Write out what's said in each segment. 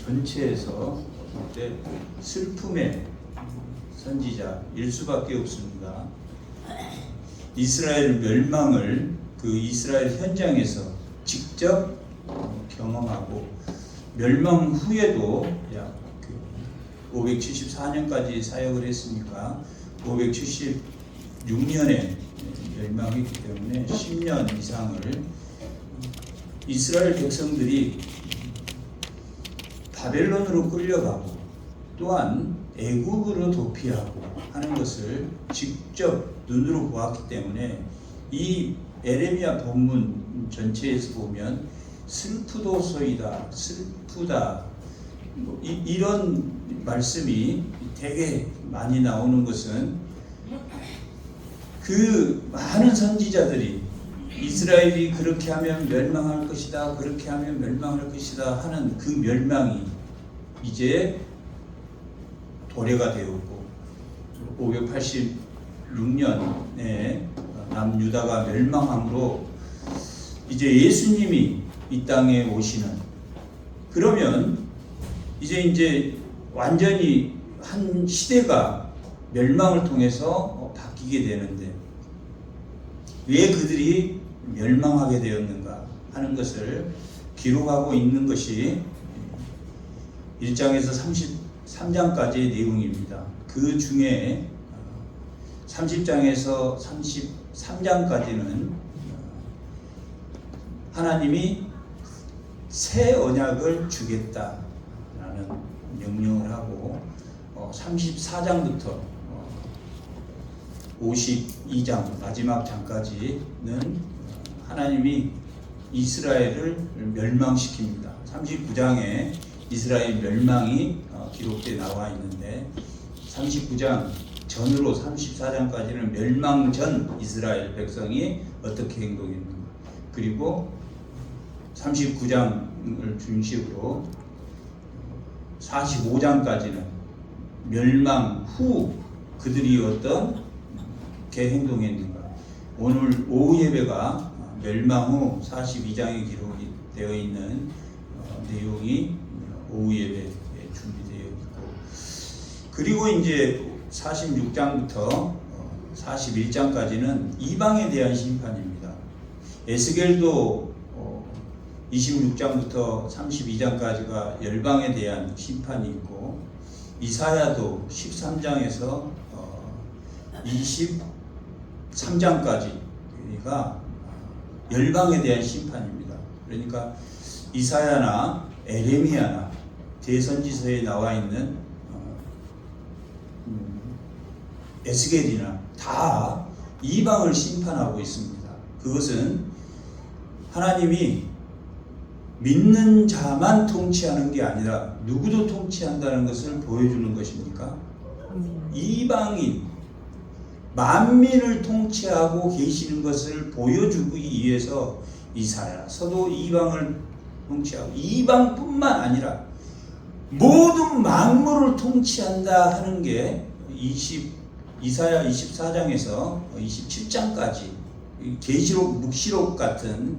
전체에서 볼 때 슬픔의 선지자일 수밖에 없습니다. 이스라엘 멸망을 그 이스라엘 현장에서 직접 경험하고 멸망 후에도 약 574년까지 사역을 했으니까 576년에 멸망했기 때문에 10년 이상을 이스라엘 백성들이 바벨론으로 끌려가고 또한 애국으로 도피하고 하는 것을 직접 눈으로 보았기 때문에 이 에레미야 본문 전체에서 보면 슬프도소이다, 슬프다, 이런 말씀이 되게 많이 나오는 것은 그 많은 선지자들이 이스라엘이 그렇게 하면 멸망할 것이다, 그렇게 하면 멸망할 것이다 하는 그 멸망이 이제 도래가 되었고 586년에 남유다가 멸망함으로 이제 예수님이 이 땅에 오시는, 그러면 이제 완전히 한 시대가 멸망을 통해서 바뀌게 되는데 왜 그들이 멸망하게 되었는가 하는 것을 기록하고 있는 것이 1장에서 33장까지의 내용입니다. 그 중에 30장에서 33장까지는 하나님이 새 언약을 주겠다라는 명령을 하고 34장부터 52장 마지막 장까지는 하나님이 이스라엘을 멸망시킵니다. 39장에 이스라엘 멸망이 기록되어 나와 있는데 39장 전으로 34장까지는 멸망 전 이스라엘 백성이 어떻게 행동했는가, 그리고 39장을 중심으로 45장까지는 멸망 후 그들이 어떻게 행동했는가. 오늘 오후 예배가 멸망 후 42장에 기록이 되어 있는 내용이 오후 예배에 준비되어 있고, 그리고 이제 46장부터 41장까지는 이방에 대한 심판입니다. 에스겔도 26장부터 32장까지가 열방에 대한 심판이 있고, 이사야도 13장에서 23장까지가 열방에 대한 심판입니다. 그러니까 이사야나 에레미야나 대선지서에 나와 있는 에스겔이나 다 이방을 심판하고 있습니다. 그것은 하나님이 믿는 자만 통치하는 게 아니라 누구도 통치한다는 것을 보여주는 것입니까? 이방인 만민을 통치하고 계시는 것을 보여주기 위해서 이사야서도 이방을 통치하고, 이방뿐만 아니라 모든 만물을 통치한다 하는 게 이사야 24장에서 27장까지 계시록, 묵시록 같은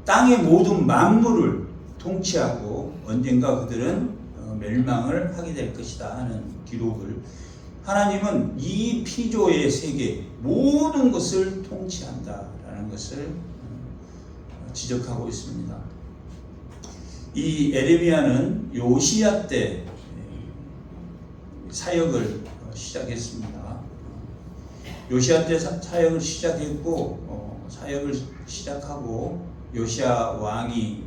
땅의 모든 만물을 통치하고 언젠가 그들은 멸망을 하게 될 것이다 하는 기록을, 하나님은 이 피조의 세계 모든 것을 통치한다라는 것을 지적하고 있습니다. 이 에레미야는 요시야 때 사역을 시작했습니다. 요시야 때 사역을 시작했고, 사역을 시작하고 요시야 왕이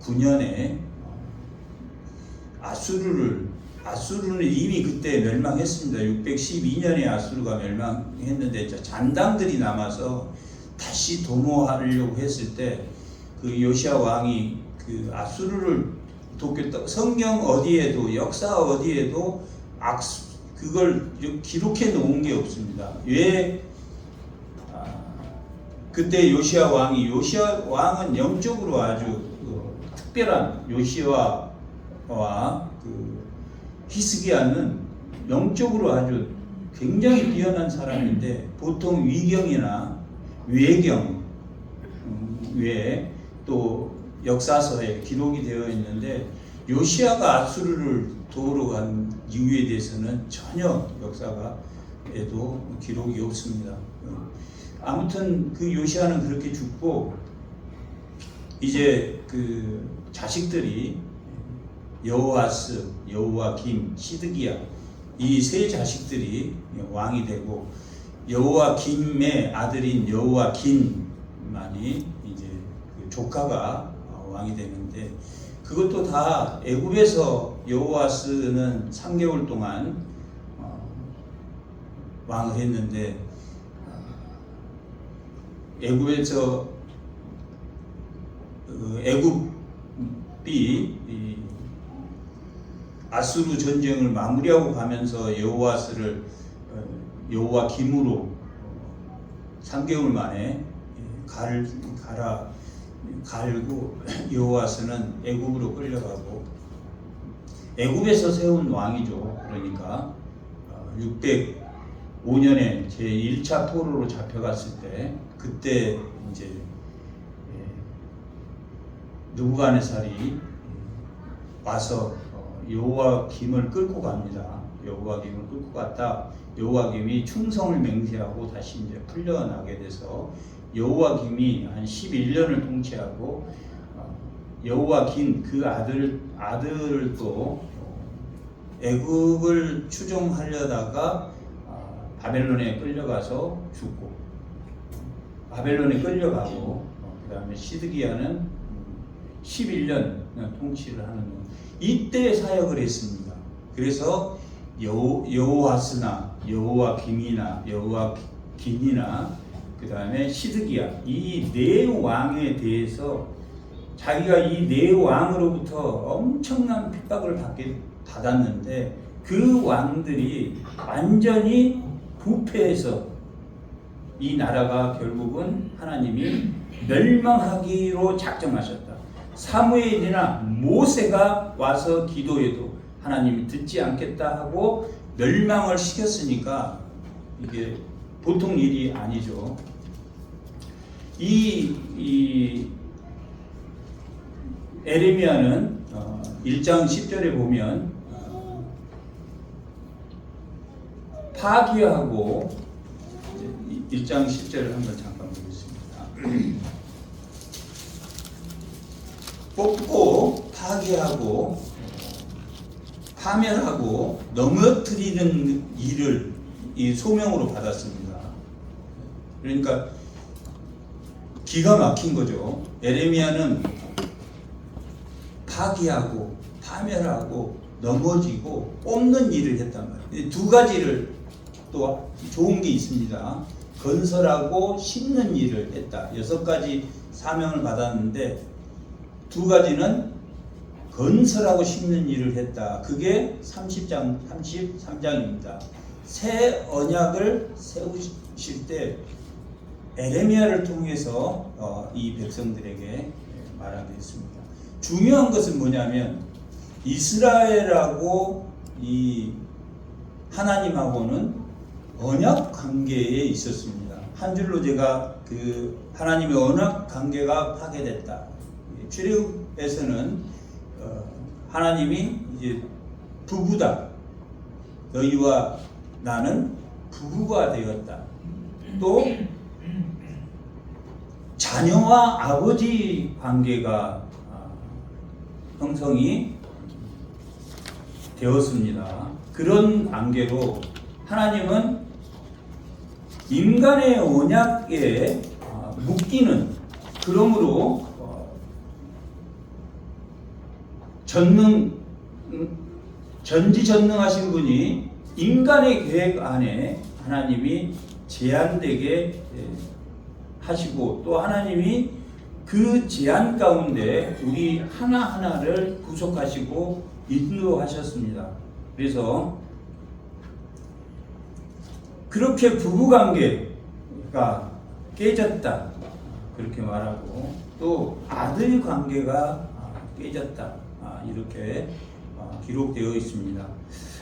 609년에 아수르는 이미 그때 멸망했습니다. 612년에 아수르가 멸망했는데 잔당들이 남아서 다시 도모하려고 했을 때 그 요시야 왕이 그 아수르를 돕겠다. 성경 어디에도, 역사 어디에도 그걸 기록해 놓은 게 없습니다. 왜? 그때 요시야 왕은 영적으로 아주 특별한, 요시야와 히스기야는 영적으로 아주 굉장히 뛰어난 사람인데, 보통 위경이나 외경 외에 또 역사서에 기록이 되어 있는데 요시아가 아수르를 도우러 간 이유에 대해서는 전혀 역사가에도 기록이 없습니다. 아무튼 그 요시아는 그렇게 죽고 이제 그 자식들이 여호아스, 여호와김, 시드기야 이 세 자식들이 왕이 되고 여호와김의 아들인 여호와긴만이 이제 그 조카가 왕이 되는데 그것도 다 애굽에서 여호아스는 3개월 동안 왕을 했는데 애굽에서 애굽이 아수르 전쟁을 마무리하고 가면서 여호아스를 여호와김으로 3개월 만에 갈고 여호아스는 애굽으로 끌려가고 애굽에서 세운 왕이죠. 그러니까 605년에 제1차 포로로 잡혀갔을 때 그때 이제 느부갓네살이 와서 여호와김을 끌고 갑니다. 여호와김을 끌고 갔다 여호와김이 충성을 맹세하고 다시 이제 풀려나게 돼서 여호와김이 한 11년을 통치하고 여호와긴 그 아들을 또 애굽을 추종하려다가 바벨론에 끌려가서 죽고 바벨론에 끌려가고 그 다음에 시드기야는 11년 통치를 하는 이때 사역을 했습니다. 그래서 여호아스나 여호와김이나 여호와긴이나 그 다음에 시드기야 이 네 왕에 대해서 자기가 이 네 왕으로부터 엄청난 핍박을 받았는데 그 왕들이 완전히 부패해서 이 나라가 결국은 하나님이 멸망하기로 작정하셨다. 사무엘이나 모세가 와서 기도해도 하나님이 듣지 않겠다 하고 멸망을 시켰으니까 이게 보통 일이 아니죠. 이 에레미야는 1장 10절에 보면 파괴하고 1장 10절을 한번 잠깐 보겠습니다. 뽑고 파괴하고 파멸하고 넘어뜨리는 일을 이 소명으로 받았습니다. 그러니까 기가 막힌 거죠. 에레미야는 파괴하고 파멸하고 넘어지고 뽑는 일을 했단 말이에요. 두 가지를 또 좋은 게 있습니다. 건설하고 심는 일을 했다. 6가지 사명을 받았는데 두 가지는 건설하고 심는 일을 했다. 그게 33장입니다. 새 언약을 세우실 때 에레미야를 통해서 이 백성들에게 말하게 했습니다. 중요한 것은 뭐냐면 이스라엘하고 이 하나님하고는 언약 관계에 있었습니다. 한 줄로 제가 그 하나님의 언약 관계가 파괴됐다. 출애굽에서는 하나님이 이제 부부다. 너희와 나는 부부가 되었다. 또 자녀와 아버지 관계가 형성이 되었습니다. 그런 관계로 하나님은 인간의 언약에 묶이는 그러므로 전지전능하신 분이 인간의 계획 안에 하나님이 제한되게 하시고 또 하나님이 그 제한 가운데 우리 하나하나를 구속하시고 인도하셨습니다. 그래서 그렇게 부부관계가 깨졌다 그렇게 말하고 또 아들 관계가 깨졌다 이렇게 기록되어 있습니다.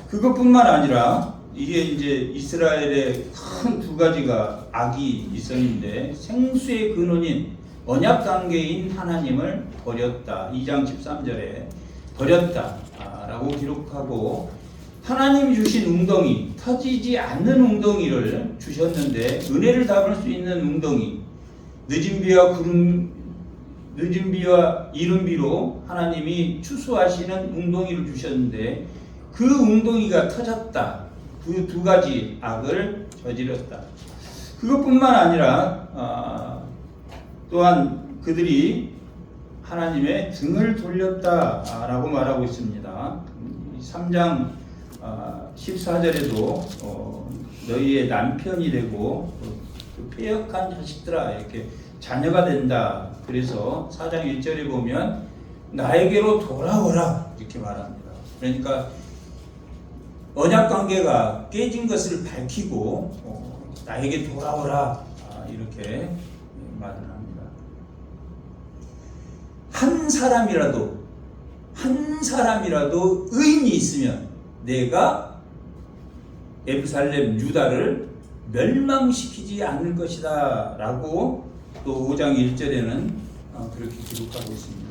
그것뿐만 아니라 이게 이제 이스라엘의 큰 두 가지가 악이 있었는데 생수의 근원인 언약 관계인 하나님을 버렸다. 2장 13절에 버렸다 라고 기록하고, 하나님이 주신 웅덩이, 터지지 않는 웅덩이를 주셨는데, 은혜를 담을 수 있는 웅덩이, 늦은 비와 이른 비로 하나님이 추수하시는 웅덩이를 주셨는데, 그 웅덩이가 터졌다. 그 두 가지 악을 저질렀다. 그것뿐만 아니라 또한 그들이 하나님의 등을 돌렸다라고 말하고 있습니다. 3장 14절에도 너희의 남편이 되고 패역한 자식들아 이렇게 자녀가 된다. 그래서 4장 1절에 보면 나에게로 돌아오라 이렇게 말합니다. 그러니까 언약 관계가 깨진 것을 밝히고 나에게 돌아오라 이렇게 말을 합니다. 한 사람이라도 의인이 있으면 내가 예루살렘 유다를 멸망시키지 않을 것이다 라고 또 5장 1절에는 그렇게 기록하고 있습니다.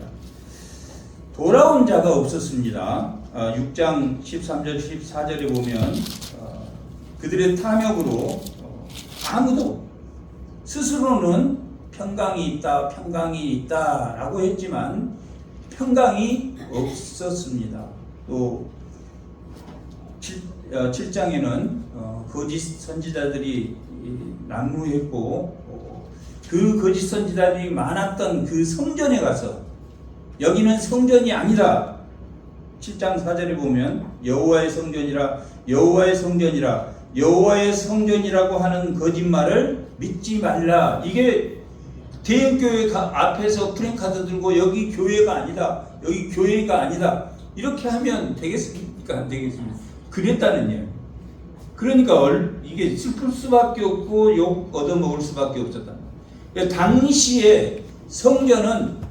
돌아온 자가 없었습니다. 6장 13절 14절에 보면 그들의 탐욕으로 아무도 스스로는 평강이 있다 라고 했지만 평강이 없었습니다. 또 7장에는 거짓 선지자들이 난무했고, 그 거짓 선지자들이 많았던 그 성전에 가서 여기는 성전이 아니다. 7장 4절에 보면 여호와의 성전이라고 하는 거짓말을 믿지 말라. 이게 대형교회 앞에서 프랭카드 들고 여기 교회가 아니다 이렇게 하면 되겠습니까? 안 되겠습니까? 그랬다는 얘기예요. 그러니까 이게 슬플 수밖에 없고 욕 얻어먹을 수밖에 없었다. 그러니까 당시에 성전은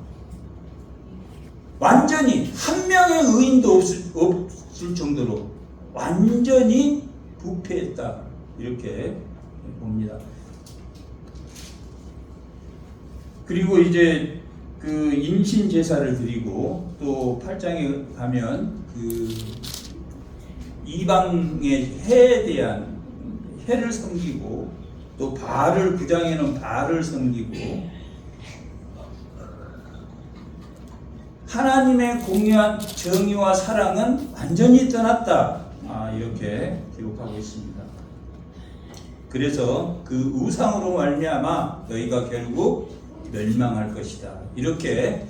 완전히 한 명의 의인도 없을 정도로 완전히 부패했다 이렇게 봅니다. 그리고 이제 그 인신 제사를 드리고, 또 8장에 가면 그 이방의 해에 대한 해를 섬기고, 또 바알을 9장에는 바알을 섬기고, 하나님의 공유한 정의와 사랑은 완전히 떠났다 이렇게 기록하고 있습니다. 그래서 그 우상으로 말미암아 너희가 결국 멸망할 것이다. 이렇게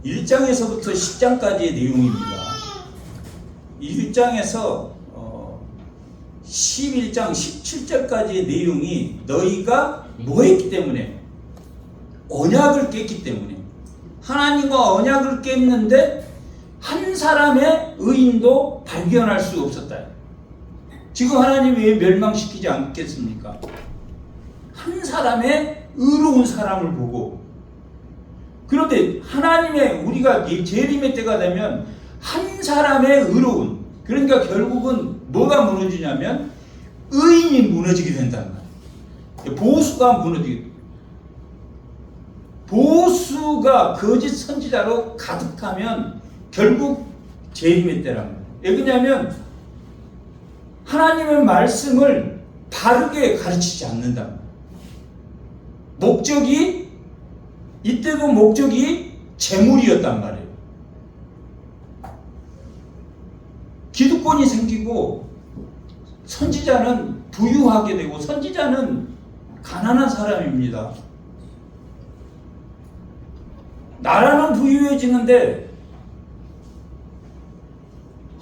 1장에서부터 10장까지의 내용입니다. 1장에서 11장 17절까지의 내용이 너희가 뭐 했기 때문에, 언약을 깼기 때문에, 하나님과 언약을 깼는데 한 사람의 의인도 발견할 수 없었다. 지금 하나님이 왜 멸망시키지 않겠습니까? 한 사람의 의로운 사람을 보고. 그런데 하나님의, 우리가 재림의 때가 되면 한 사람의 의로운, 그러니까 결국은 뭐가 무너지냐면 의인이 무너지게 된단 말이에요. 보수가 무너지게 돼요. 보수가 거짓 선지자로 가득하면 결국 재림의 때란 말이에요. 왜냐하면 하나님의 말씀을 바르게 가르치지 않는단 말이에요. 이때도 목적이 재물이었단 말이에요. 기득권이 생기고 선지자는 부유하게 되고, 선지자는 가난한 사람입니다. 나라는 부유해지는데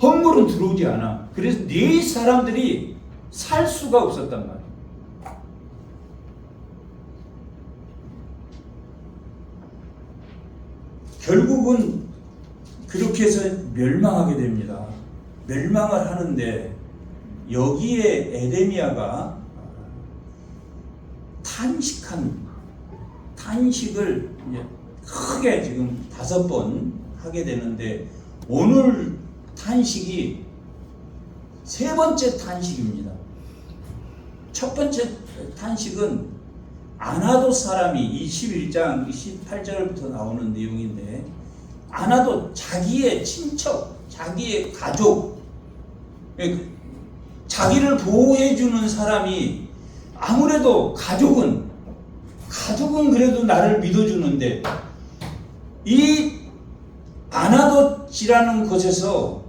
헌물은 들어오지 않아. 그래서 네 사람들이 살 수가 없었단 말이에요. 결국은 그렇게 해서 멸망하게 됩니다. 멸망을 하는데 여기에 에레미야가 탄식을 크게 지금 5번 하게 되는데, 오늘 탄식이 3번째 탄식입니다. 첫 번째 탄식은 아나도 사람이 이 11장 18절부터 나오는 내용인데, 아나도 자기의 친척, 자기의 가족, 자기를 보호해주는 사람이, 아무래도 가족은 그래도 나를 믿어주는데, 이 아나돗이라는 곳에서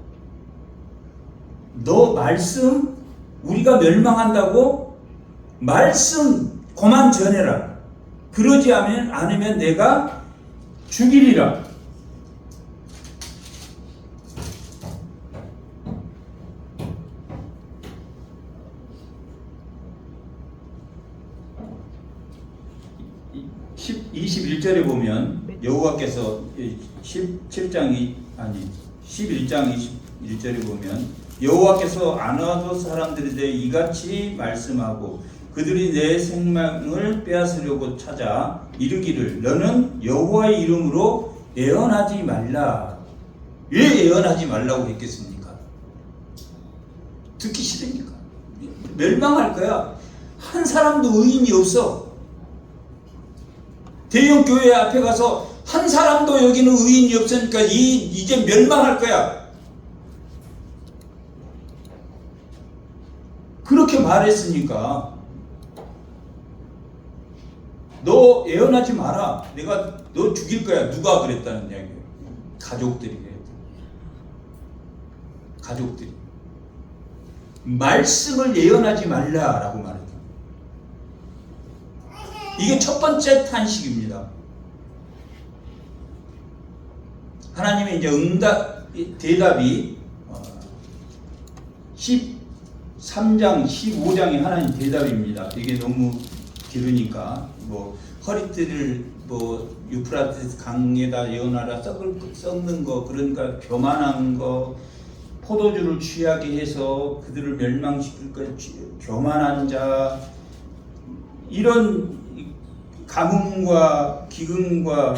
너 말씀 우리가 멸망한다고 말씀 그만 전해라. 그러지 않으면 내가 죽이리라. 이 21절에 보면 여호와께서 11장 21절에 보면 여호와께서 아나돗 사람들에 대해 이같이 말씀하고 그들이 내 생명을 빼앗으려고 찾아 이르기를 너는 여호와의 이름으로 예언하지 말라. 왜 예언하지 말라고 했겠습니까? 듣기 싫으니까. 멸망할 거야. 한 사람도 의인이 없어. 대형 교회 앞에 가서 한 사람도 여기는 의인이 없으니까 이제 멸망할 거야. 그렇게 말했으니까 너 예언하지 마라. 내가 너 죽일 거야. 누가 그랬다는 이야기예요? 가족들이 그랬다. 가족들이 말씀을 예언하지 말라라고 말했다. 이게 첫 번째 탄식입니다. 하나님의 이제 대답이 13장, 15장이 하나님 대답입니다. 이게 너무 길으니까 허리띠를 유프라테스 강에다 예언하라 썩는 거, 그러니까 교만한 거, 포도주를 취하게 해서 그들을 멸망시킬 거, 교만한 자, 이런 가뭄과 기근과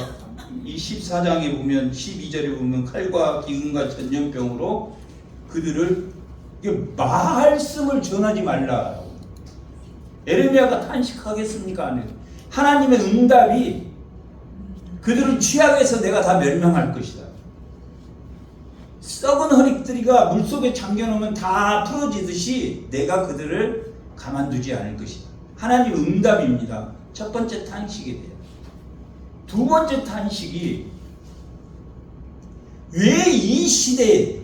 이 14장에 보면 12절에 보면 칼과 기근과 전염병으로 그들을 말씀을 전하지 말라. 에레미야가 탄식하겠습니까? 안 해요. 하나님의 응답이 그들을 취하게 해서 내가 다 멸망할 것이다. 썩은 허리띠가 물속에 잠겨놓으면 다 풀어지듯이 내가 그들을 가만두지 않을 것이다. 하나님 응답입니다. 첫 번째 탄식이 돼요. 두 번째 탄식이 왜 이 시대에,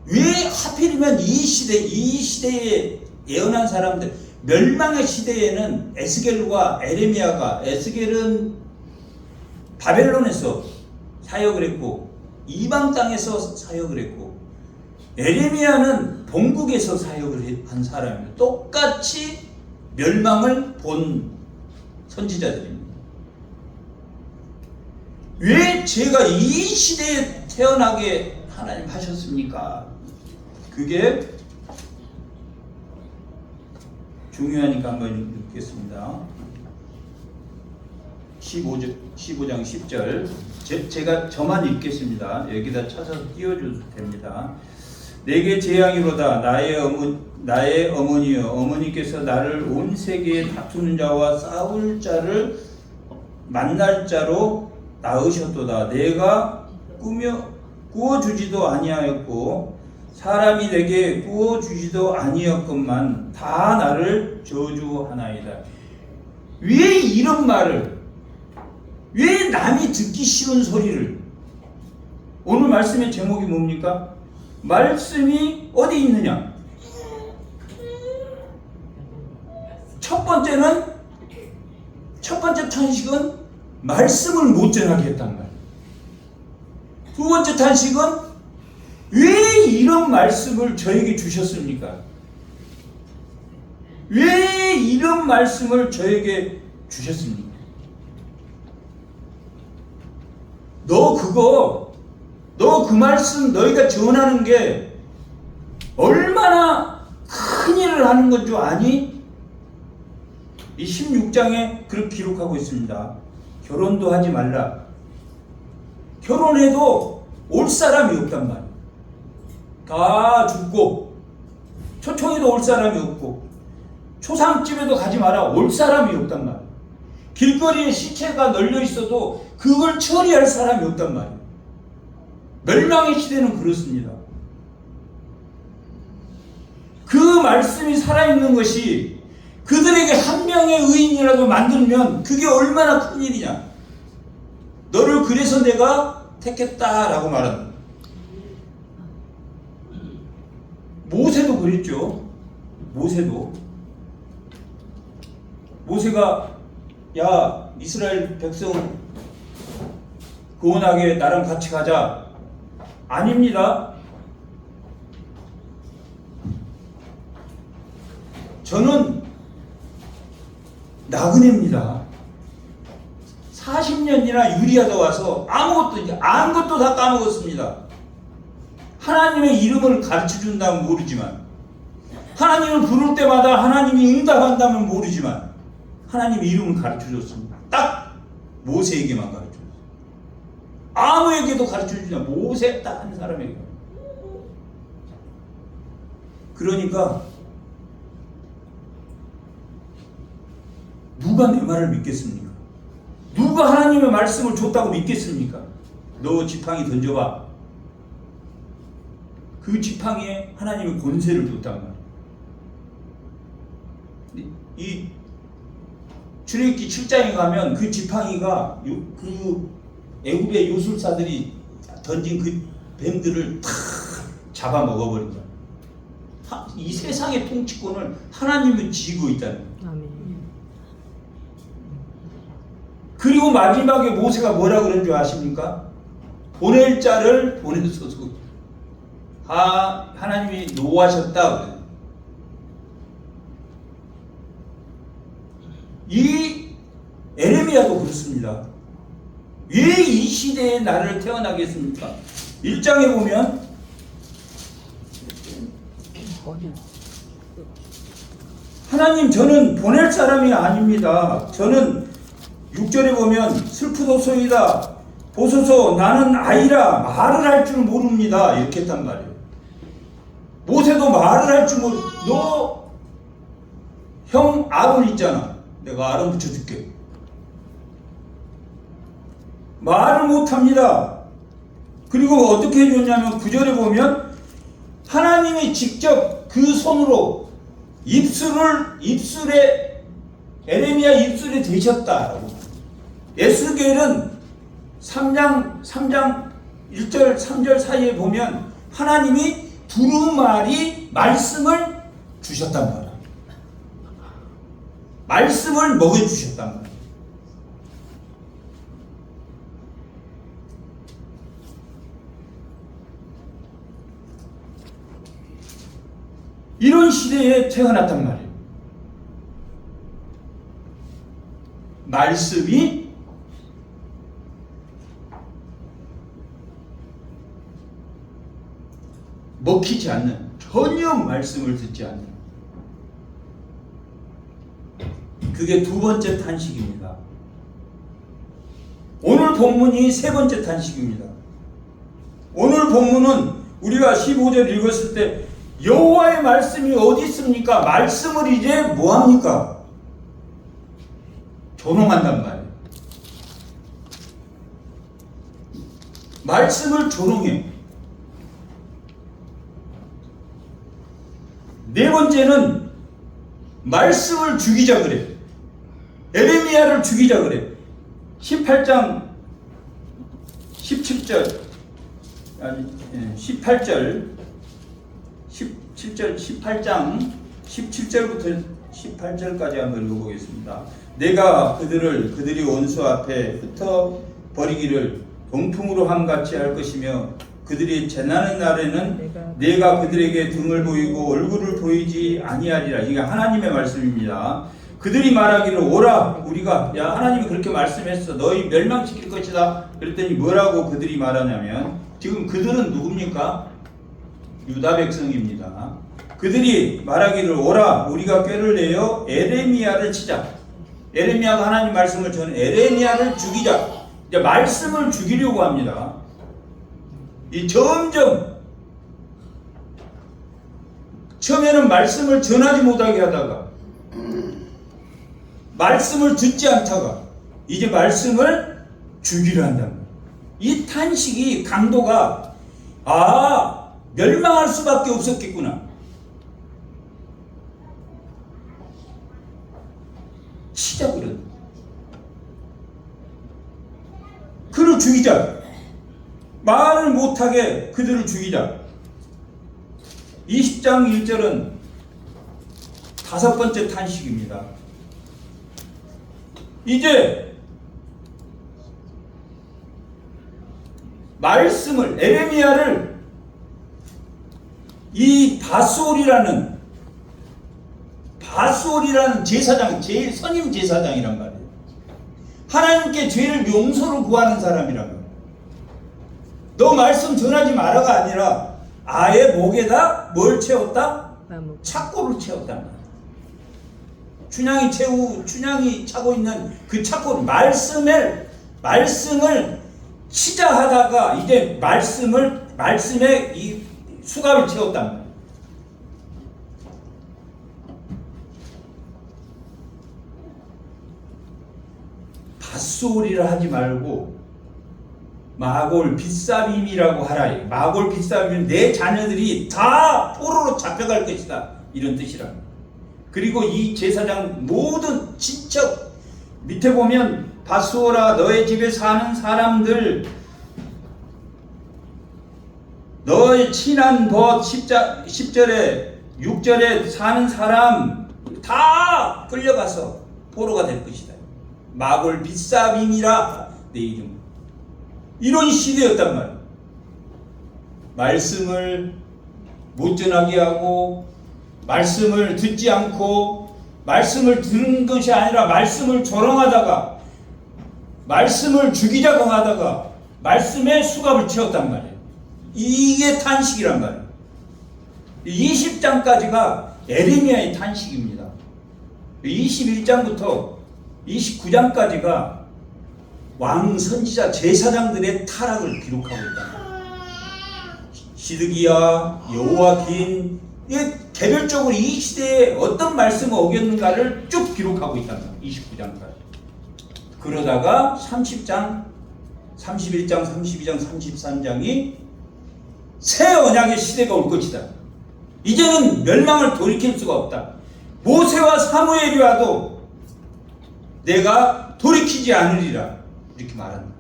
왜 하필이면 이 시대에 예언한 사람들, 멸망의 시대에는 에스겔과 에레미야가, 에스겔은 바벨론에서 사역을 했고 이방 땅에서 사역을 했고 에레미야는 본국에서 사역을 한 사람입니다. 똑같이 멸망을 본 선지자들입니다. 왜 제가 이 시대에 태어나게 하나님 하셨습니까? 그게 중요하니까 한번 읽겠습니다. 15장 10절. 제가 저만 읽겠습니다. 여기다 찾아서 띄워줘도 됩니다. 내게 재앙이로다. 나의 어머니여, 어머니께서 나를 온 세계에 다투는 자와 싸울 자를 만날 자로 낳으셨도다. 내가 구워주지도 아니하였고 사람이 내게 구워주지도 아니었건만 다 나를 저주하나이다. 왜 이런 말을, 왜 남이 듣기 싫은 소리를? 오늘 말씀의 제목이 뭡니까? 말씀이 어디 있느냐? 첫 번째 탄식은 말씀을 못 전하게 했단 말이에요. 두 번째 탄식은 왜 이런 말씀을 저에게 주셨습니까? 왜 이런 말씀을 저에게 주셨습니까? 너 그 말씀 너희가 전하는 게 얼마나 큰 일을 하는 건 줄 아니? 이 16장에 그렇게 기록하고 있습니다. 결혼도 하지 말라. 결혼해도 올 사람이 없단 말이야. 다 죽고, 초청에도 올 사람이 없고, 초상집에도 가지 마라. 올 사람이 없단 말이야. 길거리에 시체가 널려 있어도 그걸 처리할 사람이 없단 말이에요. 멸망의 시대는 그렇습니다. 그 말씀이 살아있는 것이 그들에게 한 명의 의인이라도 만들면 그게 얼마나 큰 일이냐. 너를 그래서 내가 택했다라고 말합니다. 모세도 그랬죠. 모세가 야 이스라엘 백성 구원하게 나랑 같이 가자. 아닙니다. 저는 나그네입니다. 40년이나 유리하다 와서 아무것도 다 까먹었습니다. 하나님의 이름을 가르쳐 준다면 모르지만, 하나님을 부를 때마다 하나님이 응답한다면 모르지만, 하나님의 이름을 가르쳐 줬습니다. 딱 모세에게만 가르쳐 줬어요. 아무에게도 가르쳐 주지 않고 모세 딱 한 사람에게. 그러니까 누가 내 말을 믿겠습니까? 누가 하나님의 말씀을 줬다고 믿겠습니까? 너 지팡이 던져봐. 그 지팡이에 하나님의 권세를 줬단 말이에요. 이 출애굽기 7장에 가면 그 지팡이가 그 애굽의 요술사들이 던진 그 뱀들을 다 잡아 먹어버린 거야. 이 세상의 통치권을 하나님은 쥐고 있다는 거야. 아멘. 그리고 마지막에 모세가 뭐라 그런 줄 아십니까? 보낼 자를 보내소서. 하나님이 노하셨다. 이 에레미야도 그렇습니다. 왜 이 시대에 나를 태어나게 했습니까? 1장에 보면 하나님 저는 보낼 사람이 아닙니다. 저는 6절에 보면 슬프도소이다. 보소서 나는 아이라 말을 할 줄 모릅니다. 이렇게 했단 말이에요. 모세도 말을 할 줄 모르. 너 형 아론 있잖아. 내가 아론 붙여줄게. 말을 못합니다. 그리고 어떻게 해줬냐면 9절에 보면 하나님이 직접 그 손으로 입술에 에레미야 입술에 대셨다라고. 에스겔은 3장 1절 3절 사이에 보면 하나님이 두루마리 말씀을 주셨단 말이야. 말씀을 먹여주셨단 말이야. 이런 시대에 태어났단 말이에요. 말씀이 먹히지 않는, 전혀 말씀을 듣지 않는, 그게 두 번째 탄식입니다. 오늘 본문이 세 번째 탄식입니다. 오늘 본문은 우리가 15절 읽었을 때 여호와의 말씀이 어디 있습니까? 말씀을 이제 뭐합니까? 조롱한단 말이에요. 말씀을 조롱해. 네 번째는 말씀을 죽이자 그래. 에레미야를 죽이자 그래. 18장 17절 18절 17절 18장 17절부터 18절까지 한번 읽어보겠습니다. 내가 그들이 원수 앞에 흩어 버리기를 동풍으로 함같이 할 것이며 그들이 재나는 날에는 내가 그들에게 등을 보이고 얼굴을 보이지 아니하리라. 이게 하나님의 말씀입니다. 그들이 말하기를 오라 우리가 야 하나님이 그렇게 말씀했어 너희 멸망시킬 것이다. 그랬더니 뭐라고 그들이 말하냐면 지금 그들은 누굽니까? 유다 백성입니다. 그들이 말하기를 오라 우리가 꾀를 내어 에레미야를 치자. 에레미야가 하나님 말씀을 전해 에레미야를 죽이자. 이제 말씀을 죽이려고 합니다. 이 점점 처음에는 말씀을 전하지 못하게 하다가 말씀을 듣지 않다가 이제 말씀을 주기로 한다. 이 탄식이 강도가 멸망할 수밖에 없었겠구나. 시작으로 그를 죽이자. 말을 못하게 그들을 죽이자. 20장 1절은 다섯 번째 탄식입니다. 이제 말씀을, 에레미야를 이 바스올이라는 제사장, 선임 제사장이란 말이에요. 하나님께 죄를 용서를 구하는 사람이란 말이에요. 너 말씀 전하지 마라가 아니라 아예 목에다 뭘 채웠다? 착고를 채웠단 말이에요. 춘향이 차고 있는 그 착고를 말씀을 치자 하다가 이제 말씀에 이 수갑을 채웠단 말이에요. 밧소리를 하지 말고 마골 빗사빔이라고 하라. 마골 빗사빔은 내 자녀들이 다 포로로 잡혀갈 것이다. 이런 뜻이라. 그리고 이 제사장 모든 친척 밑에 보면 밧소라 너의 집에 사는 사람들 너의 친한 벗 10절에 6절에 사는 사람 다 끌려가서 포로가 될 것이다. 마골 빗사빔이라 내 이름. 이런 시대였단 말이에요. 말씀을 못 전하게 하고 말씀을 듣지 않고 말씀을 들은 것이 아니라 말씀을 조롱하다가 말씀을 죽이자고 하다가 말씀에 수갑을 채웠단 말이에요. 이게 탄식이란 말이에요. 20장까지가 에레미야의 탄식입니다. 21장부터 29장까지가 왕 선지자 제사장들의 타락을 기록하고 있다. 시드기야, 여호야긴 개별적으로 이 시대에 어떤 말씀을 어겼는가를 쭉 기록하고 있단 말이야. 29장까지. 그러다가 30장, 31장, 32장, 33장이 새 언약의 시대가 올 것이다. 이제는 멸망을 돌이킬 수가 없다. 모세와 사무엘이 와도 내가 돌이키지 않으리라. 이렇게 말합니다.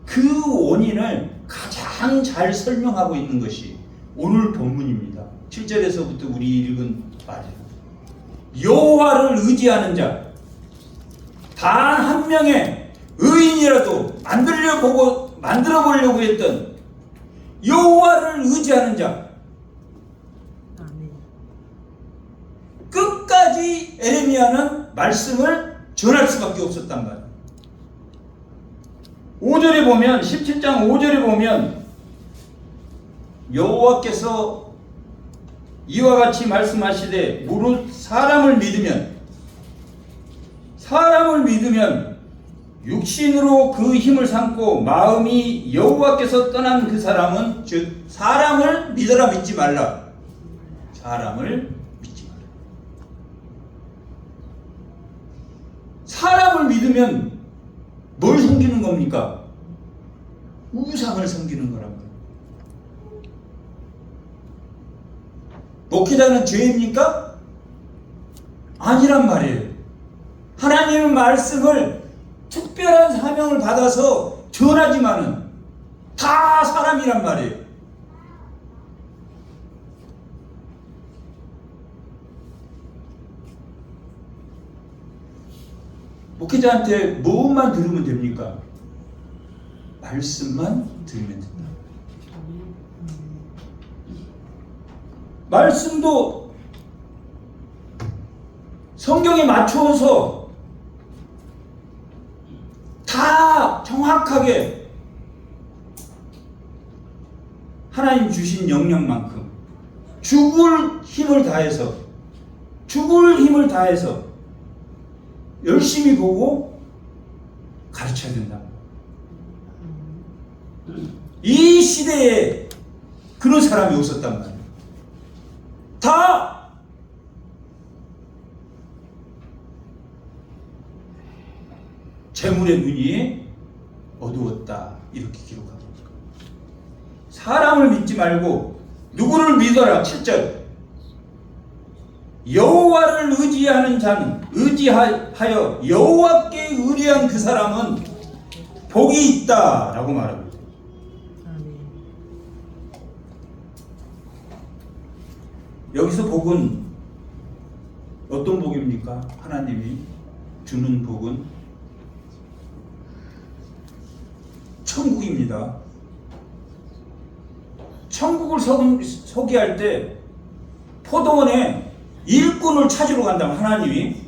그 원인을 가장 잘 설명하고 있는 것이 오늘 본문입니다. 7절에서부터 우리 읽은 말이에요. 여호와를 의지하는 자, 단 한 명의 의인이라도 만들어 보려고 했던 여호와를 의지하는 자, 끝까지 에레미야는 말씀을 전할 수밖에 없었단 말이에요. 5절에 보면 17장 5절에 보면 여호와께서 이와 같이 말씀하시되 무릇 사람을 믿으면 육신으로 그 힘을 삼고 마음이 여호와께서 떠난 그 사람은 즉 사람을 믿어라 믿지 말라. 사람을 믿지 말라. 사람을 믿으면 뭘 섬기는 겁니까? 우상을 섬기는 거란 말이에요. 목회자는 죄입니까? 아니란 말이에요. 하나님의 말씀을 특별한 사명을 받아서 전하지만은 다 사람이란 말이에요. 목회자한테 무엇만 들으면 됩니까? 말씀만 들으면 된다. 말씀도 성경에 맞추어서 다 정확하게 하나님 주신 영역만큼 죽을 힘을 다해서 열심히 보고 가르쳐야 된다. 이 시대에 그런 사람이 없었단 말이에요. 다 재물의 눈이 어두웠다. 이렇게 기록합니다. 사람을 믿지 말고 누구를 믿어라. 7절. 여호와를 의지하는 자는 의지하여 여호와께 의뢰한 그 사람은 복이 있다라고 말합니다. 여기서 복은 어떤 복입니까? 하나님이 주는 복은 천국입니다. 천국을 소개할 때 포도원에 일꾼을 찾으러 간다면 하나님이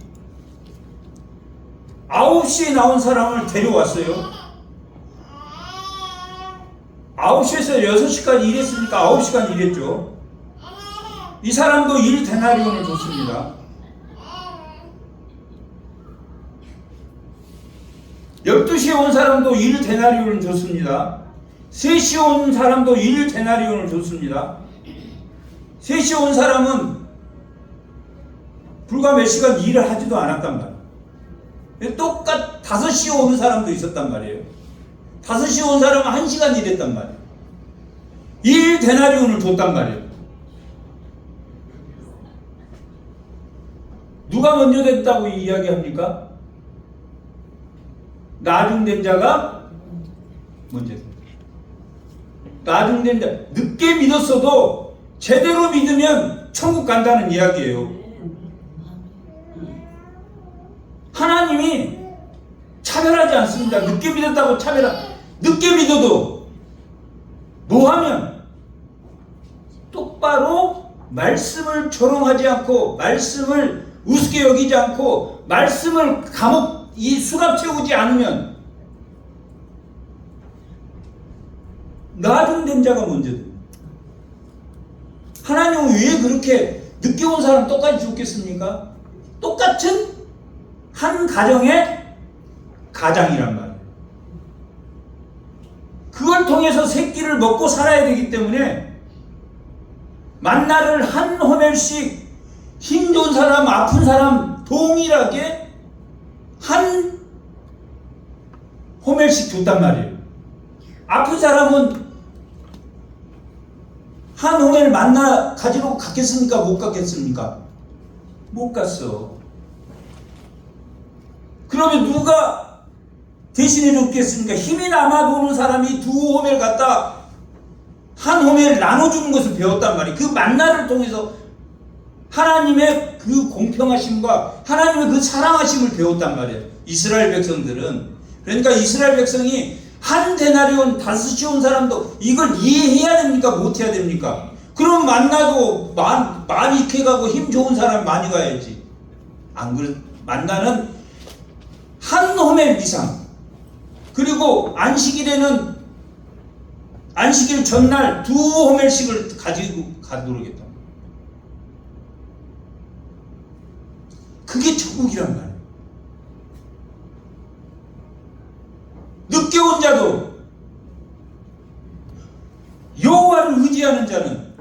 9시에 나온 사람을 데려왔어요. 9시에서 6시까지 일했으니까 9시간 일했죠. 이 사람도 1데나리온을 줬습니다. 12시에 온 사람도 1데나리온을 줬습니다. 3시에 온 사람도 1데나리온을 줬습니다. 3시에 온 사람은 불과 몇 시간 일을 하지도 않았단 말이에요. 5시에 오는 사람도 있었단 말이에요. 5시에 온 사람은 1시간 일했단 말이에요. 1데나리온을 줬단 말이에요. 누가 먼저 됐다고 이야기합니까? 나중된 자가 먼저 됐다. 나중된 자, 늦게 믿었어도 제대로 믿으면 천국 간다는 이야기예요. 하나님이 차별하지 않습니다. 늦게 믿었다고 늦게 믿어도 뭐하면 똑바로 말씀을 조롱하지 않고 말씀을 우습게 여기지 않고 말씀을 이 수갑 채우지 않으면 나중된 자가 먼저 됩니다. 하나님은 왜 그렇게 늦게 온 사람 똑같이 죽겠습니까? 똑같은 한 가정의 가장이란 말이에요. 그걸 통해서 새끼를 먹고 살아야 되기 때문에 만나를 한 호멜씩 힘 좋은 사람, 아픈 사람 동일하게 한 호멜씩 줬단 말이에요. 아픈 사람은 한 호멜 만나 가지러 갔겠습니까? 못 갔겠습니까? 못 갔어. 그러면 누가 대신해 줬겠습니까? 힘이 남아 도는 사람이 2호멜 갖다 한 호멜 나눠주는 것을 배웠단 말이에요. 그 만나를 통해서 하나님의 그 공평하심과 하나님의 그 사랑하심을 배웠단 말이에요. 이스라엘 백성들은. 그러니까 이스라엘 백성이 한 데나리온 5시 온 사람도 이걸 이해해야 됩니까? 못해야 됩니까? 그럼 만나도 많이 캐가고 힘 좋은 사람 많이 가야지. 안 그래? 만나는 한 호멜 이상. 그리고 안식일에는 안식일 전날 2호멜씩을 가지고 가도록 했다. 그게 천국이란 말이에요. 늦게 온 자도 여호와를 의지하는 자는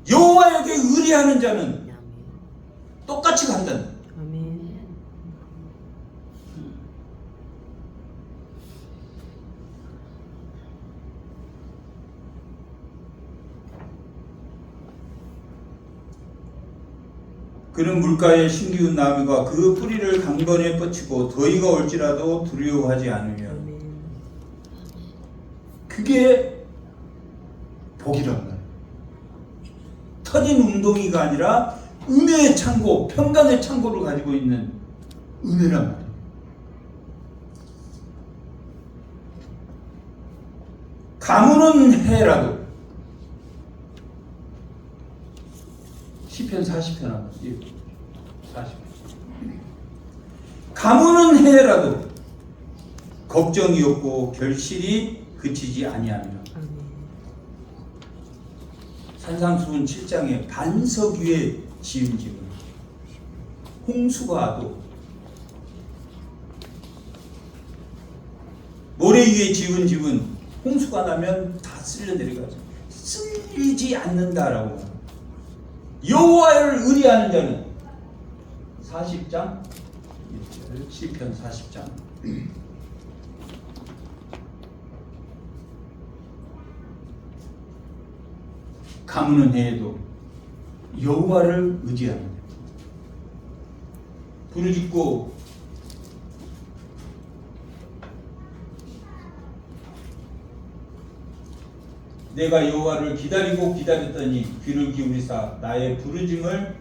여호와에게 의뢰하는 자는 똑같이 간다는. 그는 물가에 심기운 나무가 그 뿌리를 강건에 뻗치고 더위가 올지라도 두려워하지 않으며. 그게 복이란 말이에요. 터진 운동이가 아니라 은혜의 창고, 평강의 창고를 가지고 있는 은혜란 말이에요. 가무는 해라도 시편 40편 한번 40편. 가무는 해라도 걱정이 없고 결실이 그치지 아니하리라. 산상수훈 7장에 반석 위에 지은 집은 홍수가 와도 모래 위에 지은 집은 홍수가 나면 다 쓸려 내려가죠. 쓸리지 않는다라고. 여호와를 의뢰하는 자는 40장 1절 시편 40장 가문은 해도 여호와를 의지합니다. 부르짖고 내가 여호와를 기다리고 기다렸더니 귀를 기울이사 나의 부르짖음을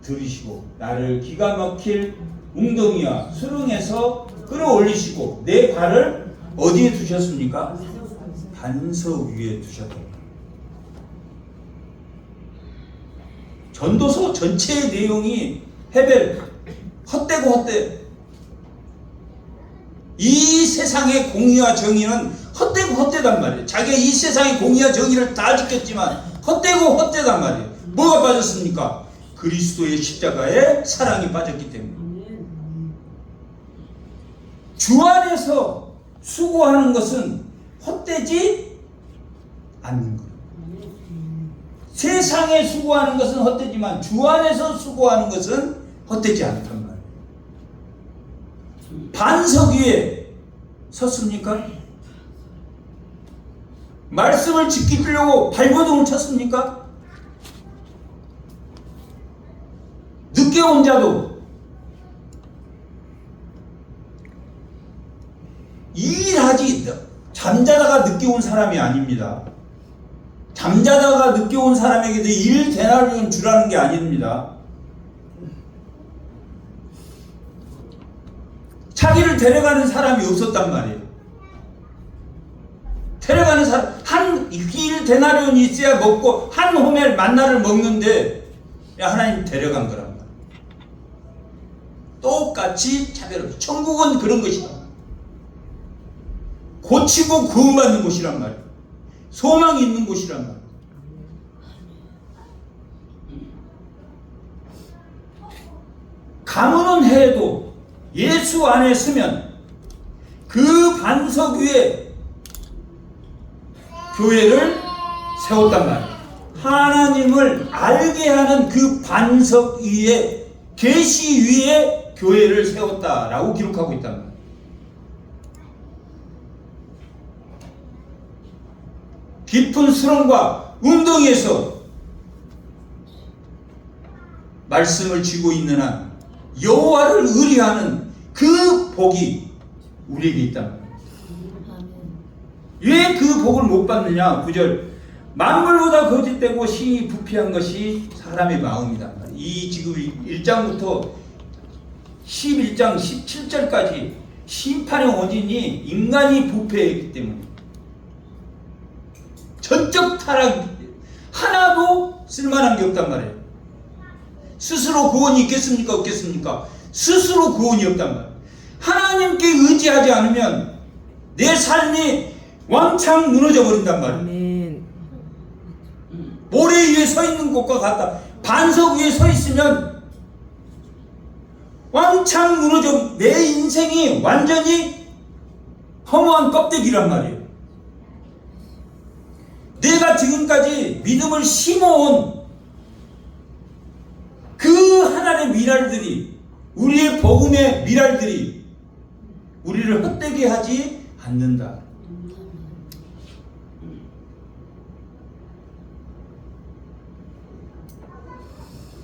들으시고 나를 기가 막힐 웅덩이와 수렁에서 끌어올리시고 내 발을 어디에 두셨습니까? 반석 위에 두셨다. 전도서 전체의 내용이 헤벨 헛되고 헛돼. 이 세상의 공의와 정의는 헛되고 헛되단 말이에요. 자기가 이 세상의 공의와 정의를 다 지켰지만 헛되고 헛되단 말이에요. 뭐가 빠졌습니까? 그리스도의 십자가에 사랑이 빠졌기 때문에. 주 안에서 수고하는 것은 헛되지 않는 거예요. 세상에 수고하는 것은 헛되지만 주 안에서 수고하는 것은 헛되지 않단 말이에요. 반석 위에 섰습니까? 말씀을 지키려고 발버둥을 쳤습니까? 늦게 온 자도 일하지 잠자다가 늦게 온 사람이 아닙니다. 잠자다가 늦게 온 사람에게도 일 대나리온 주라는 게 아닙니다. 자기를 데려가는 사람이 없었단 말이에요. 데려가는 사람 한 일 데나리온이 있어야 먹고 한 호멜 만나를 먹는데 하나님 데려간 거란 말이에요. 똑같이 차별 없이 천국은 그런 것이다. 고치고 구원받는 곳이란 말이에요. 소망이 있는 곳이란 말이에요. 가문은 해도 예수 안에 서면 그 반석 위에 교회를 세웠단 말이에요. 하나님을 알게 하는 그 반석 위에 계시 위에 교회를 세웠다라고 기록하고 있단 말이에요. 깊은 수렁과 웅덩이에서 말씀을 쥐고 있는 한 여호와를 의리하는 그 복이 우리에게 있단 말이에요. 왜 그 복을 못 받느냐? 9절 만물보다 거짓되고 신이 부패한 것이 사람의 마음이다. 이 지금 1장부터 11장 17절까지 심판의 원인이 인간이 부패했기 때문에 전적 타락 하나도 쓸만한 게 없단 말이에요. 스스로 구원이 있겠습니까? 없겠습니까? 스스로 구원이 없단 말이에요. 하나님께 의지하지 않으면 내 삶이 왕창 무너져 버린단 말이에요. 모래 위에 서 있는 것과 같다. 반석 위에 서 있으면 왕창 무너져 내 인생이 완전히 허무한 껍데기란 말이에요. 내가 지금까지 믿음을 심어온 그 하나님의 미랄들이 우리의 복음의 미랄들이 우리를 헛되게 하지 않는다.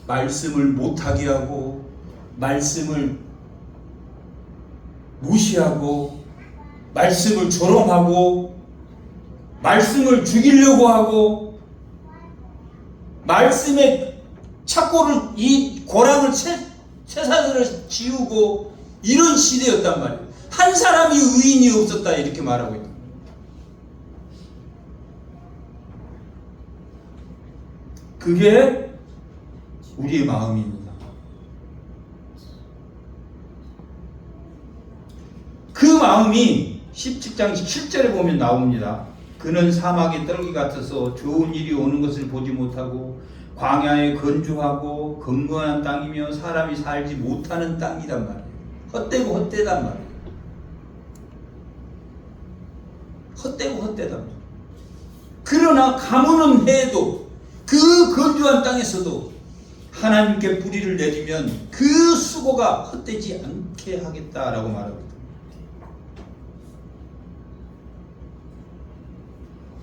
말씀을 못하게 하고 말씀을 무시하고 말씀을 조롱하고 말씀을 죽이려고 하고 말씀의 착고를 이 고랑을 쇠사슬을 지우고 이런 시대였단 말이에요. 한 사람이 의인이 없었다 이렇게 말하고 있다. 그게 우리의 마음입니다. 그 마음이 17장 17절에 보면 나옵니다. 그는 사막의 떨기 같아서 좋은 일이 오는 것을 보지 못하고 광야에 건조하고 건건한 땅이며 사람이 살지 못하는 땅이란 말이에요. 헛되고 헛되단 말이에요. 헛되고 헛되단 말이에요. 그러나 가문은 해도 그 건조한 땅에서도 하나님께 뿌리를 내리면 그 수고가 헛되지 않게 하겠다라고 말합니다.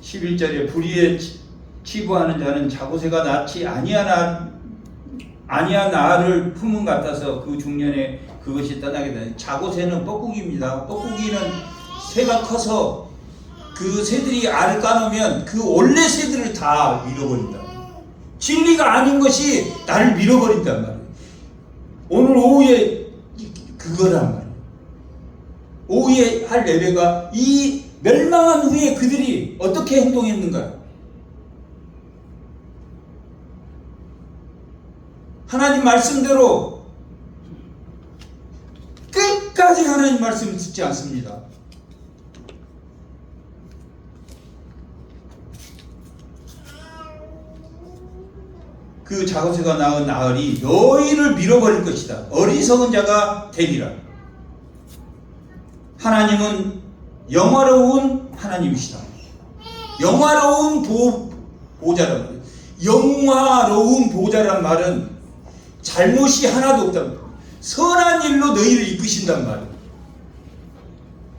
11절에 불의의 치부하는 자는 자고새가 낳지 아니한 나를 품은 같아서 그 중년에 그것이 떠나게 되니. 자고새는 뻐꾸기입니다. 뻐꾸기는 새가 커서 그 새들이 알을 까놓으면 그 원래 새들을 다 밀어버린다. 진리가 아닌 것이 나를 밀어버린단 말이에요. 오늘 오후에 그거란 말이에요. 오후에 할 예배가 이 멸망한 후에 그들이 어떻게 행동했는가. 하나님 말씀대로 끝까지 하나님 말씀을 듣지 않습니다. 그 자고새가 낳은 나흘이 너희를 밀어버릴 것이다. 어리석은 자가 되리라. 하나님은 영화로운 하나님이시다. 영화로운 보호자란 말이에요. 영화로운 보호자란 말은 잘못이 하나도 없단 말이에요. 선한 일로 너희를 이끄신단 말이에요.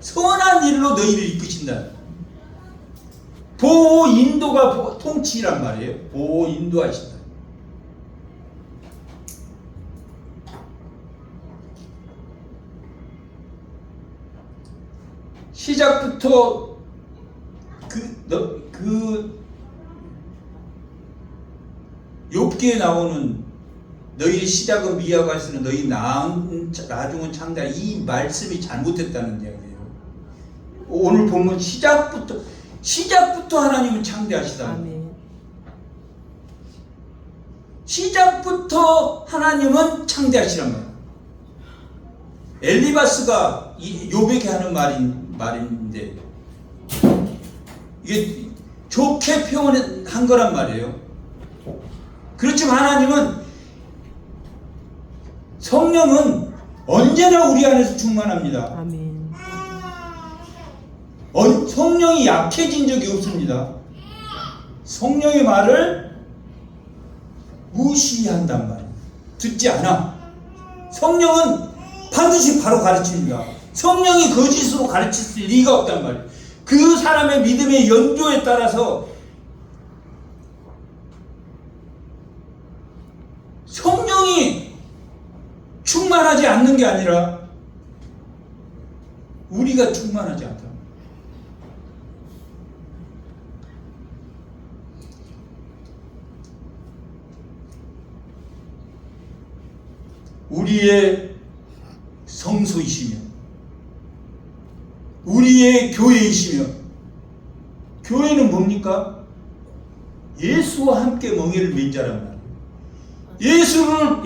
선한 일로 너희를 이끄신다. 보호 인도가 통치란 말이에요. 보호 인도하신다. 시작부터 욥기에 나오는 너희 시작은 미화가 있으나 너희 나중은 창대하라. 이 말씀이 잘못됐다는 이야기예요. 오늘 보면 시작부터 하나님은 창대하시다. 아멘. 시작부터 하나님은 창대하시란 말이에요. 엘리바스가 욥에게 하는 말인데 이게 좋게 표현한 거란 말이에요. 그렇지만 하나님은 성령은 언제나 우리 안에서 충만합니다. 아멘. 성령이 약해진 적이 없습니다. 성령의 말을 무시한단 말이에요. 듣지 않아. 성령은 반드시 바로 가르칩니다. 성령이 거짓으로 가르칠 리가 없단 말이에요. 그 사람의 믿음의 연조에 따라서 성령이 충만하지 않는 게 아니라 우리가 충만하지 않다. 우리의 성소이시며 우리의 교회이시며, 교회는 뭡니까? 예수와 함께 멍에를 맨 자란 말이에요.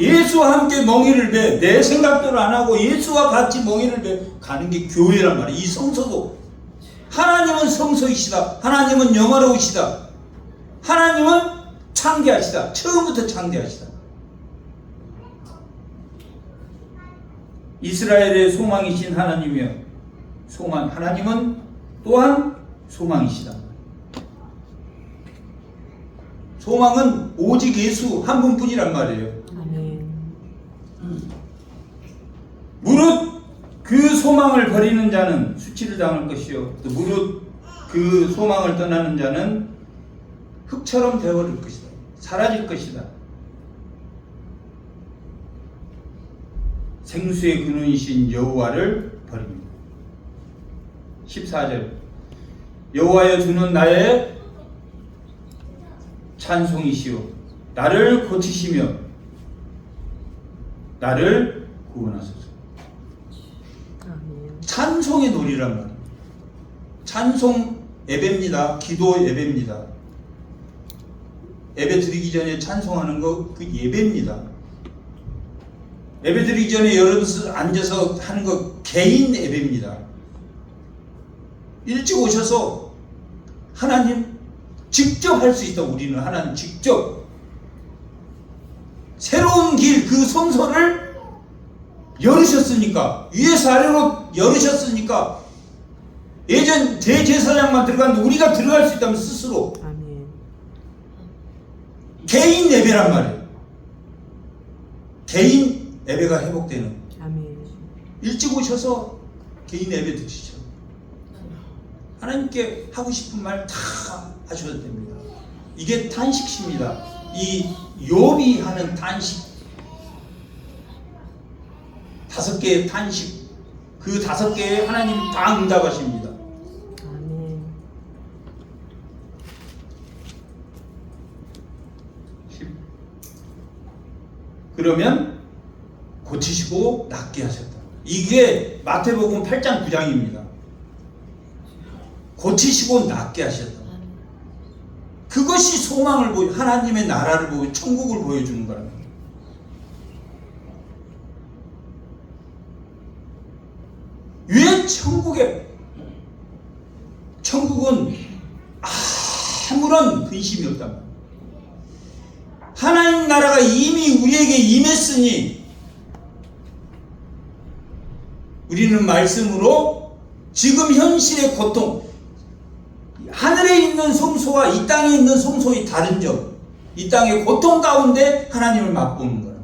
예수와 함께 멍에를 매, 내 생각대로 안 하고 예수와 같이 멍에를 매 가는 게 교회란 말이에요. 이 성소도 하나님은 성소이시다. 하나님은 영화로우시다. 하나님은 창대하시다. 처음부터 창대하시다. 이스라엘의 소망이신 하나님이여, 하나님은 또한 소망이시다. 소망은 오직 예수 한 분뿐이란 말이에요. 아멘. 무릇 그 소망을 버리는 자는 수치를 당할 것이요, 또 무릇 그 소망을 떠나는 자는 흙처럼 되어버릴 것이다. 사라질 것이다. 생수의 근원이신 여호와를 버립니다. 14절 여호와여, 주는 나의 찬송이시오, 나를 고치시며 나를 구원하소서. 아멘. 찬송의 놀이란 말이에요. 찬송 예배입니다. 기도 예배입니다. 예배 드리기 전에 찬송하는 거 그 예배입니다. 예배 드리기 전에 여러분 앉아서 하는 거 개인 예배입니다. 일찍 오셔서 하나님 직접 할 수 있다. 우리는 하나님 직접 새로운 길, 그 성소를 열으셨으니까, 위에서 아래로 열으셨으니까, 예전 대제사장만 들어갔는데 우리가 들어갈 수 있다면 스스로. 아멘. 개인 예배란 말이에요. 개인 예배가 회복되는. 아멘. 일찍 오셔서 개인 예배 드리죠. 하나님께 하고 싶은 말 다 하셔도 됩니다. 이게 탄식입니다. 이 욥이 하는 탄식, 5개의 탄식, 그 5개의 하나님 다 응답하십니다. 아멘. 그러면 고치시고 낫게 하셨다. 이게 마태복음 8장 9장입니다. 고치시고 낫게 하셨다. 그것이 소망을 보여, 하나님의 나라를 보여, 천국을 보여주는 거랍니다. 왜 천국은 아무런 근심이 없단 말이에요. 하나님 나라가 이미 우리에게 임했으니 우리는 말씀으로 지금 현실의 고통, 하늘에 있는 성소와 이 땅에 있는 성소의 다른 점, 이 땅의 고통 가운데 하나님을 맛보는 거라.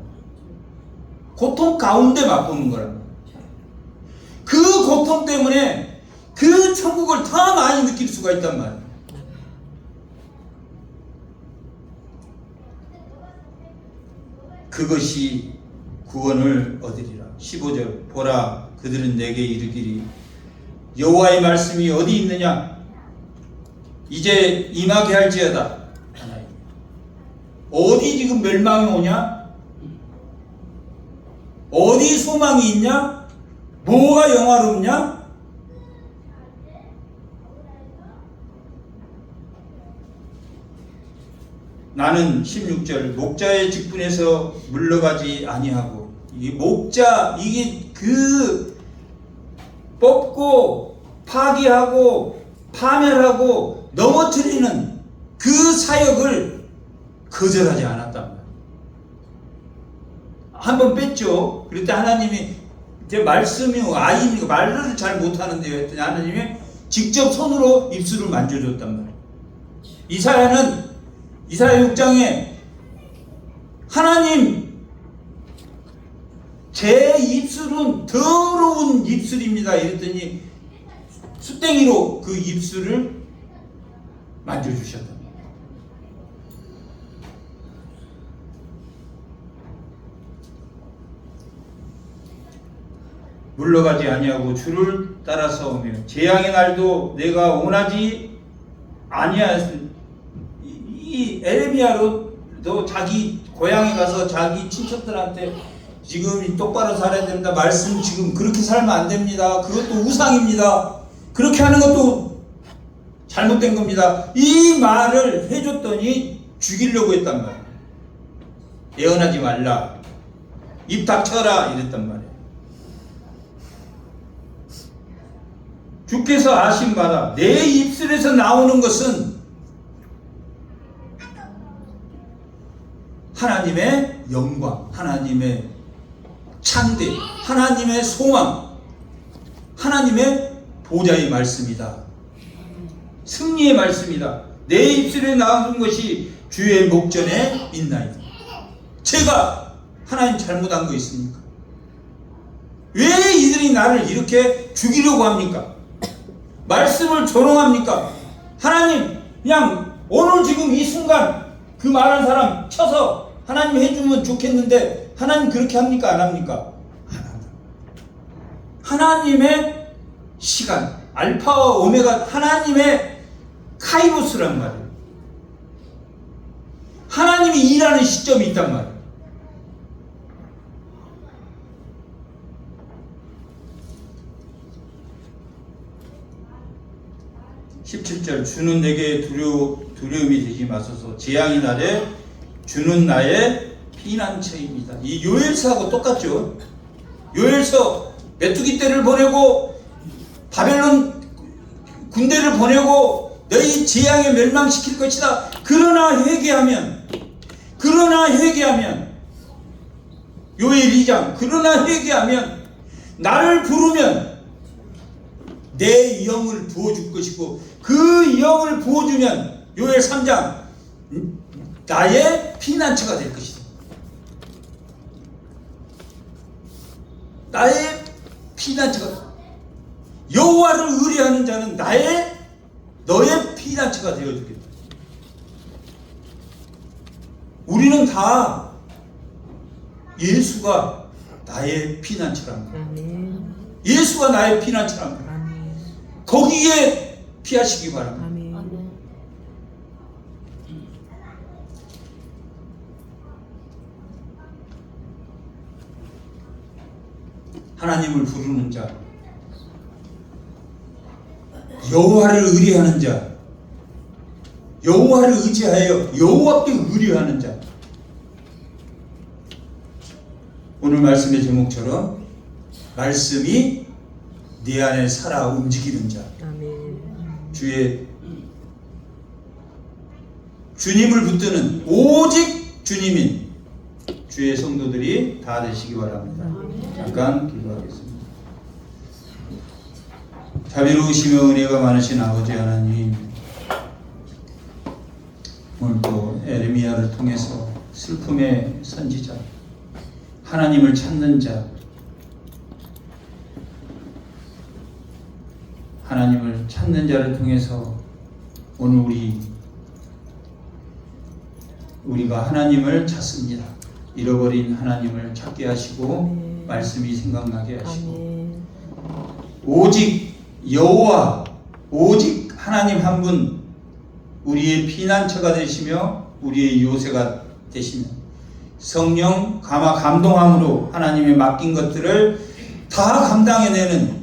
고통 가운데 맛보는 거라. 그 고통 때문에 그 천국을 더 많이 느낄 수가 있단 말이에요. 그것이 구원을 얻으리라. 15절 보라 그들은 내게 이르기를 여호와의 말씀이 어디 있느냐 이제 임하게 할지어다. 어디 지금 멸망이 오냐? 어디 소망이 있냐? 뭐가 영화롭냐? 나는 16절 목자의 직분에서 물러가지 아니하고, 이 목자, 이게 그 뽑고 파기하고 파멸하고 넘어뜨리는 그 사역을 거절하지 않았단 말이에요. 한번 뺐죠. 그럴 때 하나님이 제 말씀이 아이니까 말을 잘 못하는데요 했더니 하나님이 직접 손으로 입술을 만져줬단 말이에요. 이사야 6장에 하나님 제 입술은 더러운 입술입니다 이랬더니 숫댕이로 그 입술을 만져주셨단 말이에요. 물러가지 아니하고 주를 따라서 오며 재앙의 날도 내가 원하지 아니하였으니, 이 에레미야도 자기 고향에 가서 자기 친척들한테 지금 똑바로 살아야 된다, 말씀 지금 그렇게 살면 안 됩니다, 그것도 우상입니다, 그렇게 하는 것도 잘못된 겁니다, 이 말을 해줬더니 죽이려고 했단 말이에요. 예언하지 말라, 입 닥쳐라 이랬단 말이에요. 주께서 아신 바라 내 입술에서 나오는 것은 하나님의 영광, 하나님의 창대, 하나님의 소망, 하나님의 보좌의 말씀이다, 승리의 말씀이다. 내 입술에 나오는 것이 주의 목전에 있나이다. 제가 하나님 잘못한 거 있습니까? 왜 이들이 나를 이렇게 죽이려고 합니까? 말씀을 조롱합니까? 하나님 그냥 오늘 지금 이 순간 그 말한 사람 쳐서 하나님 해주면 좋겠는데 하나님 그렇게 합니까? 안 합니까? 안 합니다. 하나님의 시간, 알파와 오메가, 하나님의 카이로스란 말이에요. 하나님이 일하는 시점이 있단 말이에요. (17절) 주는 내게 두려움이 되지 마소서. 재앙의 날에 주는 나의 피난처입니다. 이 요엘서하고 똑같죠. 요엘서 메뚜기 떼를 보내고 바벨론 군대를 보내고 너희 재앙에 멸망시킬 것이다. 그러나 회개하면 요엘 2장 그러나 회개하면 나를 부르면 내 영을 부어줄 것이고 그 영을 부어주면 요엘 3장 나의 피난처가 될 것이다. 나의 피난처가, 여호와를 의뢰하는 자는 너의 피난처가 되어주겠다. 우리는 다 예수가 나의 피난처랍니다. 아멘. 예수가 나의 피난처랍니다. 아멘. 거기에 피하시기 바랍니다. 아멘. 하나님을 부르는 자, 여호와를 의뢰하는 자, 여호와를 의지하여 여호와께 의뢰하는 자. 오늘 말씀의 제목처럼 말씀이 네 안에 살아 움직이는 자. 아멘. 주님을 붙드는 오직 주님인 주의 성도들이 다 되시기 바랍니다. 잠깐 기도하겠습니다. 자비로우시며 은혜가 많으신 아버지 하나님, 오늘 또 에레미야를 통해서 슬픔의 선지자, 하나님을 찾는 자, 하나님을 찾는 자를 통해서 오늘 우리가 하나님을 찾습니다. 잃어버린 하나님을 찾게 하시고 말씀이 생각나게 하시고 오직 여호와, 오직 하나님 한 분 우리의 피난처가 되시며 우리의 요새가 되시며 성령 감화 감동함으로 하나님의 맡긴 것들을 다 감당해내는